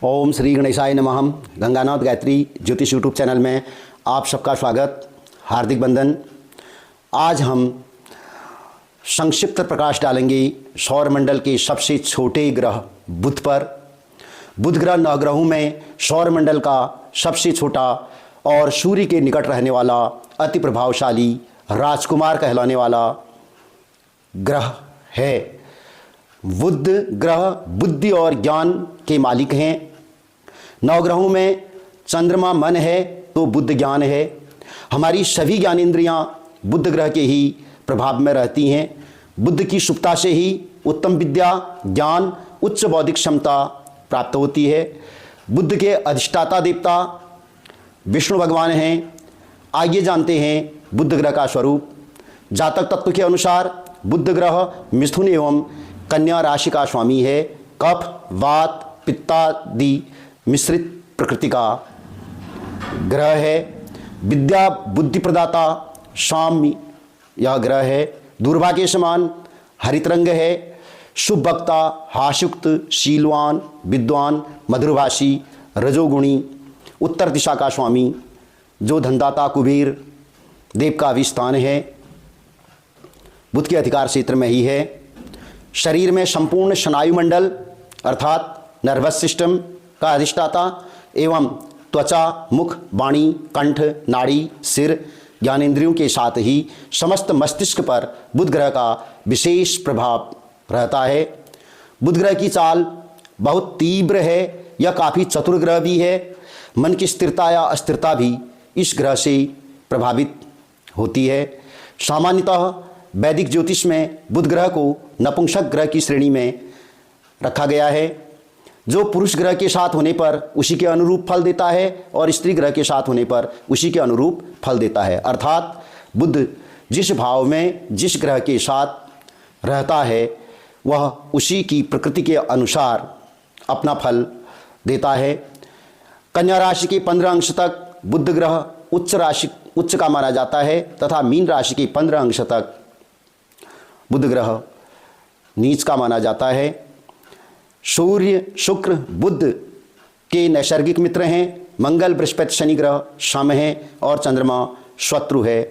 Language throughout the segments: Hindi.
ओम श्री गणेशाय नमः। गंगानाथ गायत्री ज्योतिष यूट्यूब चैनल में आप सबका स्वागत, हार्दिक बंधन। आज हम संक्षिप्त प्रकाश डालेंगे सौरमंडल के सबसे छोटे ग्रह बुध पर। बुध ग्रह नवग्रहों में सौरमंडल का सबसे छोटा और सूर्य के निकट रहने वाला अति प्रभावशाली राजकुमार कहलाने वाला ग्रह है। बुध ग्रह बुद्धि और ज्ञान के मालिक हैं। नवग्रहों में चंद्रमा मन है तो बुध ज्ञान है। हमारी सभी ज्ञानेंद्रियां बुध ग्रह के ही प्रभाव में रहती हैं। बुध की सुप्ता से ही उत्तम विद्या, ज्ञान, उच्च बौद्धिक क्षमता प्राप्त होती है। बुध के अधिष्ठाता देवता विष्णु भगवान हैं। आइए जानते हैं बुध ग्रह का स्वरूप। जातक तत्व के अनुसार बुध ग्रह मिथुन एवं कन्या राशि का स्वामी है। कफ, वात, पित्तादि मिश्रित प्रकृति का ग्रह है। विद्या बुद्धि प्रदाता साम्य यह ग्रह है। दुर्भाग्य समान हरित रंग है। शुभ वक्ता, हास्युक्त, शीलवान, विद्वान, मधुरभाषी, रजोगुणी, उत्तर दिशा का स्वामी जो धनदाता कुबेर देव का भी स्थान है। बुध के अधिकार क्षेत्र में ही है। शरीर में संपूर्ण स्नायुमंडल अर्थात नर्वस सिस्टम का अधिष्ठाता एवं त्वचा, मुख, वाणी, कंठ, नाड़ी, सिर, ज्ञानेंद्रियों के साथ ही समस्त मस्तिष्क पर बुध ग्रह का विशेष प्रभाव रहता है। बुध ग्रह की चाल बहुत तीव्र है। यह काफ़ी चतुर ग्रह भी है। मन की स्थिरता या अस्थिरता भी इस ग्रह से प्रभावित होती है। सामान्यतः वैदिक ज्योतिष में बुध ग्रह को नपुंसक ग्रह की श्रेणी में रखा गया है, जो पुरुष ग्रह के साथ होने पर उसी के अनुरूप फल देता है और स्त्री ग्रह के साथ होने पर उसी के अनुरूप फल देता है। अर्थात बुध जिस भाव में जिस ग्रह के साथ रहता है वह उसी की प्रकृति के अनुसार अपना फल देता है। कन्या राशि के 15 अंश तक बुध ग्रह उच्च का माना जाता है तथा मीन राशि के 15 अंश तक बुध ग्रह नीच का माना जाता है। सूर्य, शुक्र, बुध के नैसर्गिक मित्र हैं। मंगल, बृहस्पति, शनि ग्रह सम हैं और चंद्रमा शत्रु है।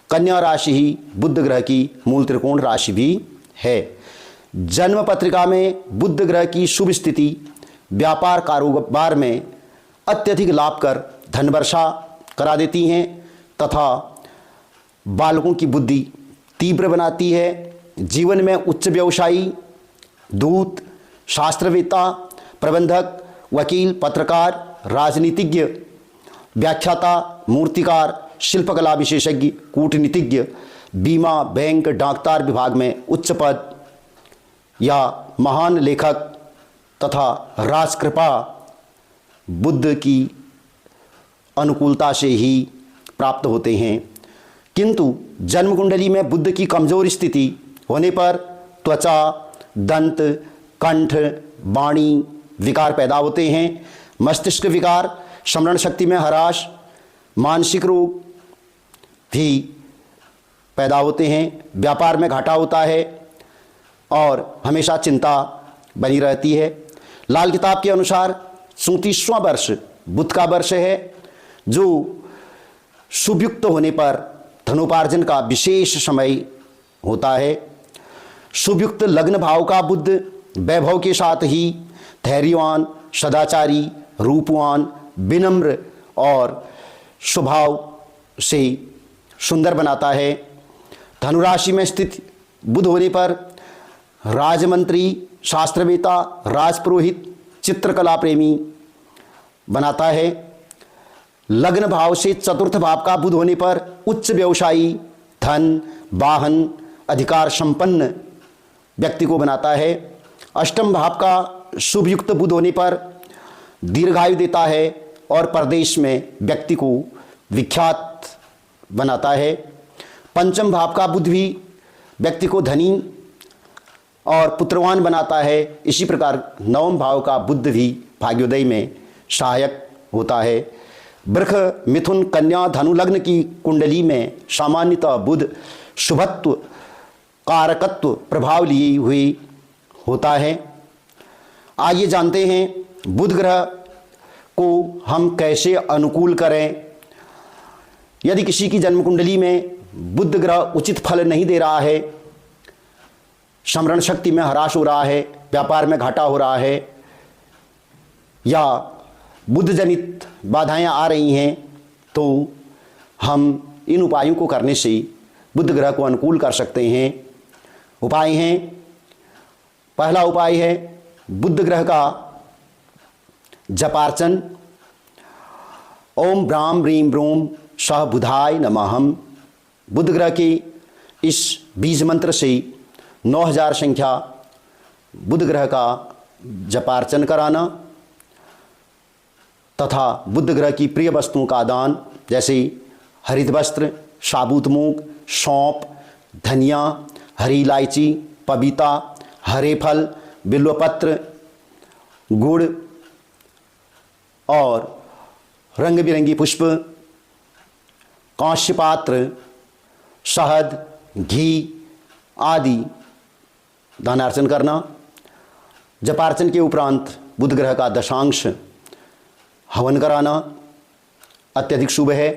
कन्या राशि ही बुध ग्रह की मूल त्रिकोण राशि भी है। जन्म पत्रिका में बुध ग्रह की शुभ स्थिति व्यापार कारोबार में अत्यधिक लाभ कर धन वर्षा करा देती हैं तथा बालकों की बुद्धि तीव्र बनाती है। जीवन में उच्च व्यवसायी, दूत, शास्त्रवेत्ता, प्रबंधक, वकील, पत्रकार, राजनीतिज्ञ, व्याख्याता, मूर्तिकार, शिल्पकला विशेषज्ञ, कूटनीतिज्ञ, बीमा, बैंक, डाकतार विभाग में उच्च पद या महान लेखक तथा राजकृपा बुध की अनुकूलता से ही प्राप्त होते हैं। किंतु जन्म कुंडली में बुध की कमजोर स्थिति होने पर त्वचा, दंत, कंठ, वाणी विकार पैदा होते हैं। मस्तिष्क विकार, स्मरण शक्ति में ह्रास, मानसिक रोग भी पैदा होते हैं। व्यापार में घाटा होता है और हमेशा चिंता बनी रहती है। लाल किताब के अनुसार 34वां वर्ष बुध का वर्ष है, जो शुभयुक्त होने पर धनोपार्जन का विशेष समय होता है। शुभयुक्त लग्न भाव का बुध वैभव के साथ ही धैर्यवान, सदाचारी, रूपवान, विनम्र और स्वभाव से सुंदर बनाता है। धनुराशि में स्थित बुध होने पर राजमंत्री, शास्त्रवेत्ता, राजपुरोहित, चित्रकला प्रेमी बनाता है। लग्न भाव से चतुर्थ भाव का बुध होने पर उच्च व्यवसायी, धन, वाहन, अधिकार संपन्न व्यक्ति को बनाता है। अष्टम भाव का शुभयुक्त बुध होने पर दीर्घायु देता है और परदेश में व्यक्ति को विख्यात बनाता है। पंचम भाव का बुध भी व्यक्ति को धनी और पुत्रवान बनाता है। इसी प्रकार नवम भाव का बुध भी भाग्योदय में सहायक होता है। वृष, मिथुन, कन्या, धनु लग्न की कुंडली में सामान्यतः बुध शुभत्व, कारकत्व प्रभाव लिए हुए होता है। आइए जानते हैं बुध ग्रह को हम कैसे अनुकूल करें। यदि किसी की जन्म कुंडली में बुध ग्रह उचित फल नहीं दे रहा है, स्मरण शक्ति में ह्रास हो रहा है, व्यापार में घाटा हो रहा है, या बुध जनित बाधाएं आ रही हैं, तो हम इन उपायों को करने से बुध ग्रह को अनुकूल कर सकते हैं। उपाय हैं, पहला उपाय है बुध ग्रह का जपार्चन। ओम ब्राम ह्रीं ब्रूम सह बुधाय नमः। बुध ग्रह के इस बीज मंत्र से 9000 संख्या बुध ग्रह का जपार्चन कराना तथा बुध ग्रह की प्रिय वस्तुओं का दान, जैसे हरित वस्त्र, साबुत मूंग, सौंप, धनिया, हरी इलायची, पपीता, हरे फल, बिल्वपत्र, गुड़ और रंग बिरंगी पुष्प, कांस्य पात्र, शहद, घी आदि दानार्चन करना। जपार्चन के उपरांत बुध ग्रह का दशांश हवन कराना अत्यधिक शुभ है।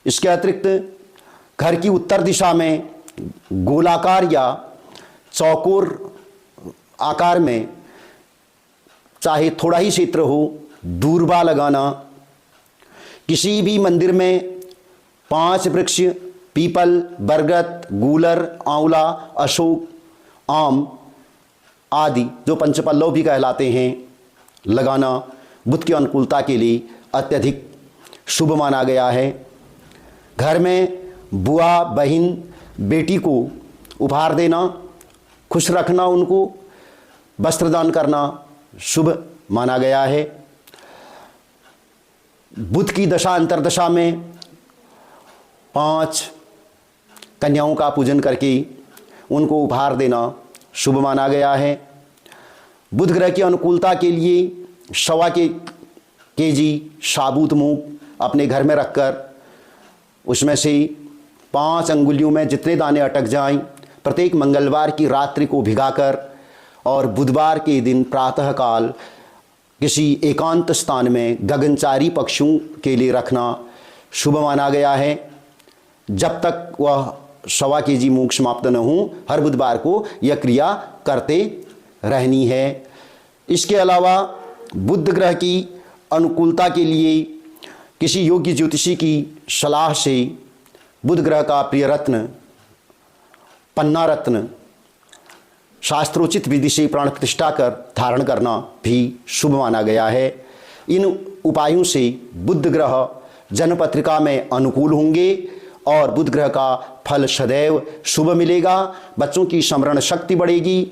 इसके अतिरिक्त घर की उत्तर दिशा में गोलाकार या चौकोर आकार में चाहे थोड़ा ही क्षेत्र हो, दूर्वा लगाना। किसी भी मंदिर में 5 वृक्ष पीपल, बरगद, गूलर, आंवला, अशोक, आम आदि जो पंचपल्लव भी कहलाते हैं लगाना बुध की अनुकूलता के लिए अत्यधिक शुभ माना गया है। घर में बुआ, बहन, बेटी को उपहार देना, खुश रखना, उनको वस्त्रदान करना शुभ माना गया है। बुध की दशा अंतर्दशा में 5 कन्याओं का पूजन करके उनको उपहार देना शुभ माना गया है। बुध ग्रह की अनुकूलता के लिए 1.25 केजी साबुत मूंग अपने घर में रखकर उसमें से 5 अंगुलियों में जितने दाने अटक जाएं, प्रत्येक मंगलवार की रात्रि को भिगाकर और बुधवार के दिन प्रातःकाल किसी एकांत स्थान में गगनचारी पक्षियों के लिए रखना शुभ माना गया है। जब तक वह 1.25 केजी मूंग समाप्त न हो, हर बुधवार को यह क्रिया करते रहनी है। इसके अलावा बुध ग्रह की अनुकूलता के लिए किसी योग्य ज्योतिषी की सलाह से बुध ग्रह का प्रिय रत्न पन्ना रत्न शास्त्रोचित विधि से प्राण प्रतिष्ठा कर धारण करना भी शुभ माना गया है। इन उपायों से बुध ग्रह जन्मपत्रिका में अनुकूल होंगे और बुध ग्रह का फल सदैव शुभ मिलेगा। बच्चों की स्मरण शक्ति बढ़ेगी,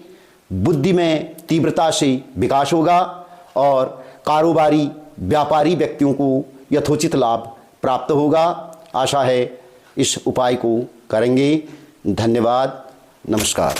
बुद्धि में तीव्रता से विकास होगा और कारोबारी व्यापारी व्यक्तियों को यथोचित लाभ प्राप्त होगा। आशा है इस उपाय को करेंगे। धन्यवाद। नमस्कार।